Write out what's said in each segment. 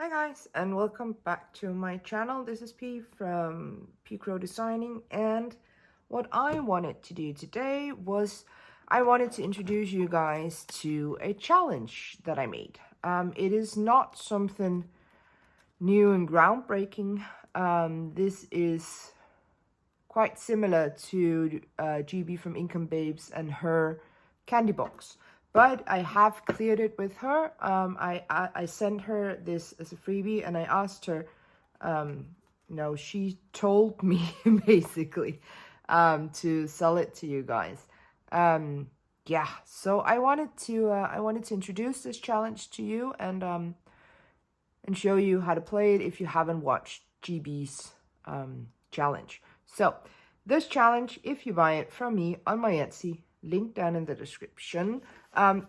Hi guys, and welcome back to my channel. This is P from P Crow Designing, and what I wanted to do today was I wanted to introduce you guys to a challenge that I made. It is not something new and groundbreaking. This is quite similar to GB from IncomeBabes and her CANDYBOX. But I have cleared it with her. I sent her this as a freebie, and I asked her, she told me basically to sell it to you guys. Yeah, so I wanted to introduce this challenge to you and show you how to play it if you haven't watched GB's challenge. So this challenge, if you buy it from me on my Etsy, link down in the description,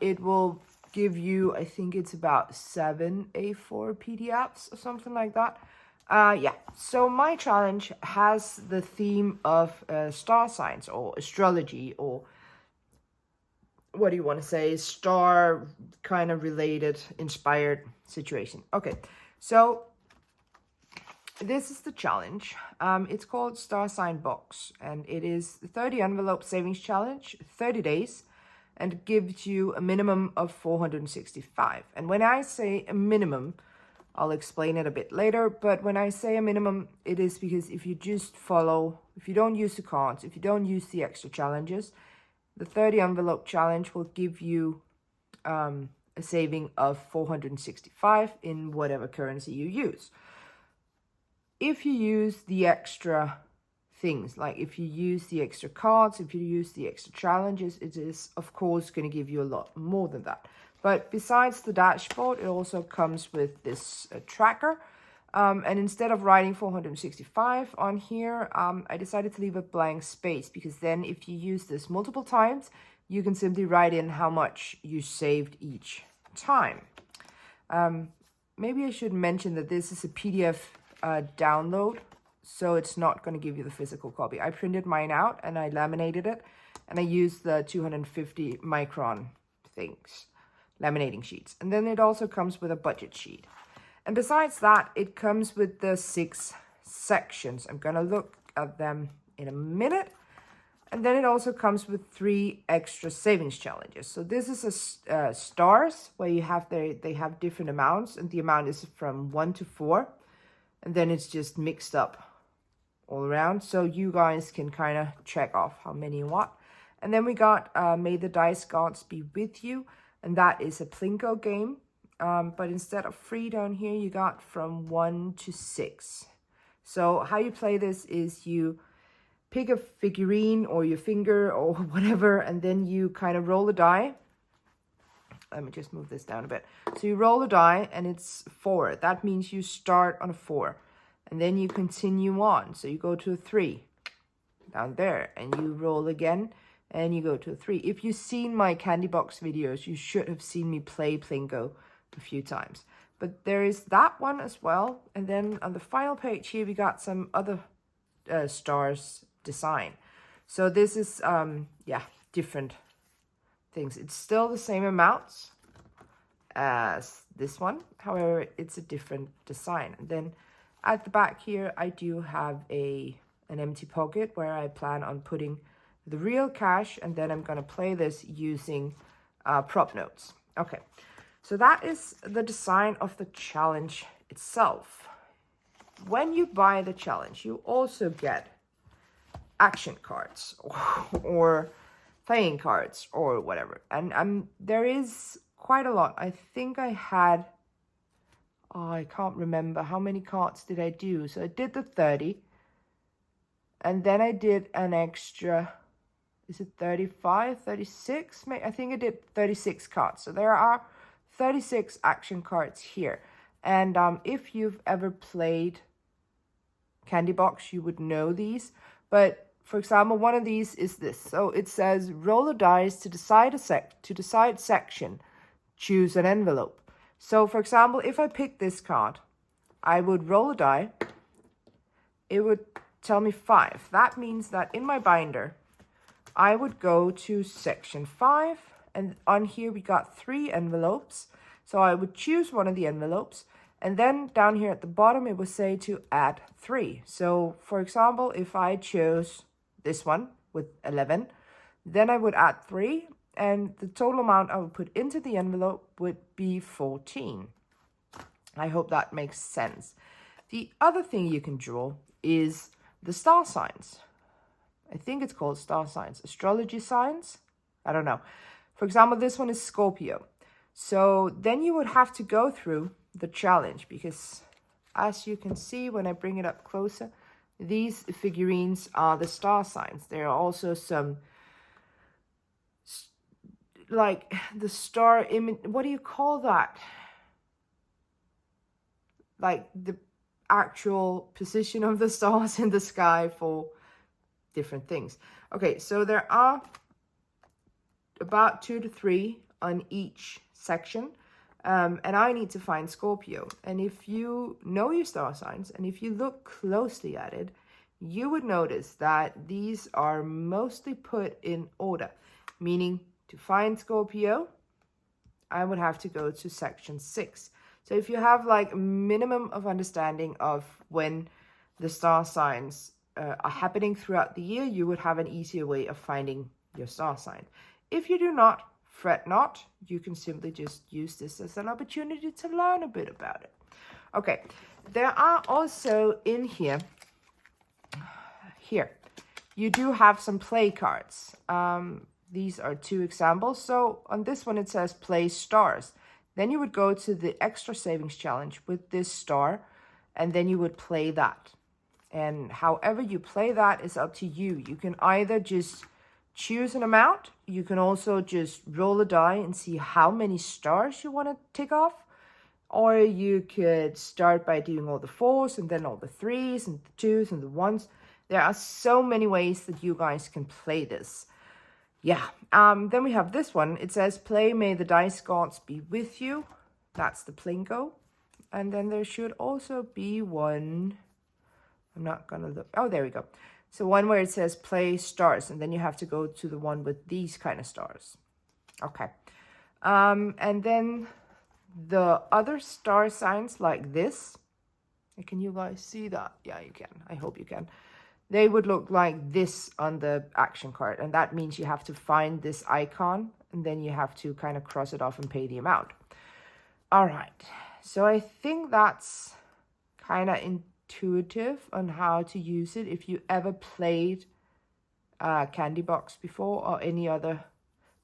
it will give you, I think it's about 7 A4 PDFs or something like that. Yeah, so my challenge has the theme of star signs or astrology, or what do you want to say, star kind of related, inspired situation. Okay, so this is the challenge. It's called STARSIGNBOX, and it is the 30 envelope savings challenge, 30 days, and it gives you a minimum of 465. And when I say a minimum, I'll explain it a bit later, but when I say a minimum, it is because if you just follow, if you don't use the cards, if you don't use the extra challenges, the 30 envelope challenge will give you a saving of 465 in whatever currency you use. If you use the extra things, like if you use the extra cards, if you use the extra challenges, it is of course going to give you a lot more than that. But besides the dashboard, it also comes with this tracker. And instead of writing 465 on here, I decided to leave a blank space, because then if you use this multiple times, you can simply write in how much you saved each time. Maybe I should mention that this is a PDF download, so it's not going to give you the physical copy. I printed mine out and I laminated it, and I used the 250 micron things, laminating sheets. And then it also comes with a budget sheet. And besides that, it comes with the 6 sections. I'm going to look at them in a minute. And then it also comes with 3 extra savings challenges. So this is a stars, where you have they have different amounts, and the amount is from 1 to 4. And then it's just mixed up all around, so you guys can kind of check off how many you want. And then we got May the Dice Gods Be With You, and that is a Plinko game. But instead of 3 down here, you got from 1 to 6. So how you play this is you pick a figurine or your finger or whatever, and then you kind of roll a die. Let me just move this down a bit. So you roll a die and it's 4. That means you start on a 4. And then you continue on. So you go to a 3 down there, and you roll again and you go to a 3. If you've seen my CANDYBOX videos, you should have seen me play Plinko a few times. But there is that one as well. And then on the final page here, we got some other stars design. So this is, different things. It's still the same amounts as this one, however it's a different design. And then at the back here I do have an empty pocket where I plan on putting the real cash, and then I'm going to play this using prop notes. Okay, so that is the design of the challenge itself. When you buy the challenge, you also get action cards or playing cards or whatever, and there is quite a lot. I think I had, I can't remember how many cards did I do. So I did the 30, and then I did an extra, is it 35, 36? I think I did 36 cards. So there are 36 action cards here. And if you've ever played CANDYBOX, you would know these. But for example, one of these is this. So it says roll a dice to decide section, choose an envelope. So for example, if I pick this card, I would roll a die. It would tell me 5. That means that in my binder, I would go to section 5, and on here we got 3 envelopes. So I would choose one of the envelopes, And then down here at the bottom, it will say to add 3. So for example, if I chose this one with 11, then I would add 3, and the total amount I would put into the envelope would be 14. I hope that makes sense. The other thing you can draw is the star signs. I think it's called star signs, astrology signs. I don't know. For example, this one is Scorpio. So then you would have to go through the challenge, because as you can see when I bring it up closer, these figurines are the star signs. There are also some like the star image, what do you call that? Like the actual position of the stars in the sky for different things. Okay, so there are about 2 to 3 on each section. And I need to find Scorpio. And if you know your star signs, and if you look closely at it, you would notice that these are mostly put in order. Meaning, to find Scorpio, I would have to go to section 6. So if you have like a minimum of understanding of when the star signs are happening throughout the year, you would have an easier way of finding your star sign. If you do not, fret not. You can simply just use this as an opportunity to learn a bit about it. Okay, there are also in here, you do have some play cards. These are 2 examples. So on this one, it says play stars. Then you would go to the extra savings challenge with this star, and then you would play that. And however you play that is up to you. You can either just choose an amount. You can also just roll a die and see how many stars you want to tick off. Or you could start by doing all the 4s and then all the 3s and the 2s and the 1s. There are so many ways that you guys can play this. Yeah, then we have this one. It says, play May the Dice Gods Be With You. That's the Plinko. And then there should also be one. I'm not going to look. Oh, there we go. So one where it says play stars. And then you have to go to the one with these kind of stars. Okay. And then the other star signs like this. Can you guys see that? Yeah, you can. I hope you can. They would look like this on the action card. And that means you have to find this icon. And then you have to kind of cross it off and pay the amount. All right. So I think that's kind of intuitive on how to use it. If you ever played CANDYBOX before or any other.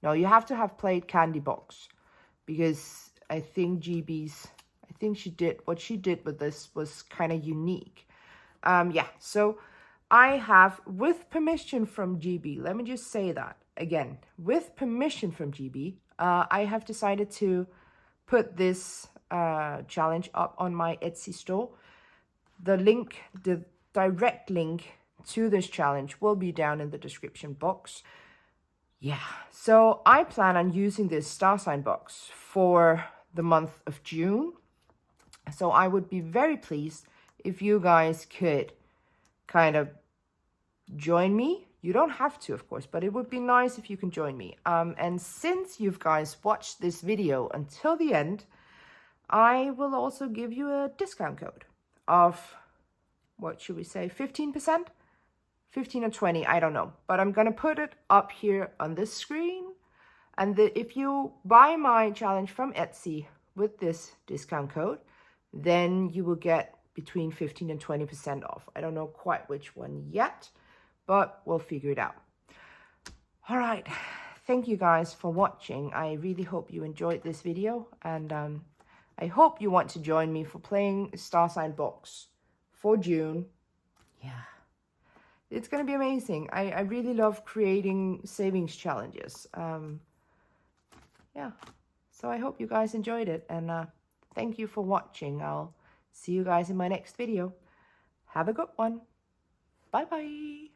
No, you have to have played CANDYBOX. Because I think what she did with this was kind of unique. Yeah, so I have, with permission from GB, let me just say that again, with permission from GB, I have decided to put this challenge up on my Etsy store. The link, the direct link to this challenge will be down in the description box. Yeah, so I plan on using this star sign box for the month of June. So I would be very pleased if you guys could kind of join me. You don't have to, of course, but it would be nice if you can join me. And since you guys watched this video until the end, I will also give you a discount code of, what should we say, 15%? 15 or 20, I don't know. But I'm going to put it up here on this screen. And if you buy my challenge from Etsy with this discount code, then you will get between 15 and 20% off. I don't know quite which one yet, but we'll figure it out. All right. Thank you guys for watching. I really hope you enjoyed this video. And I hope you want to join me for playing STARSIGNBOX for June. Yeah. It's going to be amazing. I really love creating savings challenges. Yeah. So I hope you guys enjoyed it. And thank you for watching. I'll see you guys in my next video. Have a good one. Bye-bye.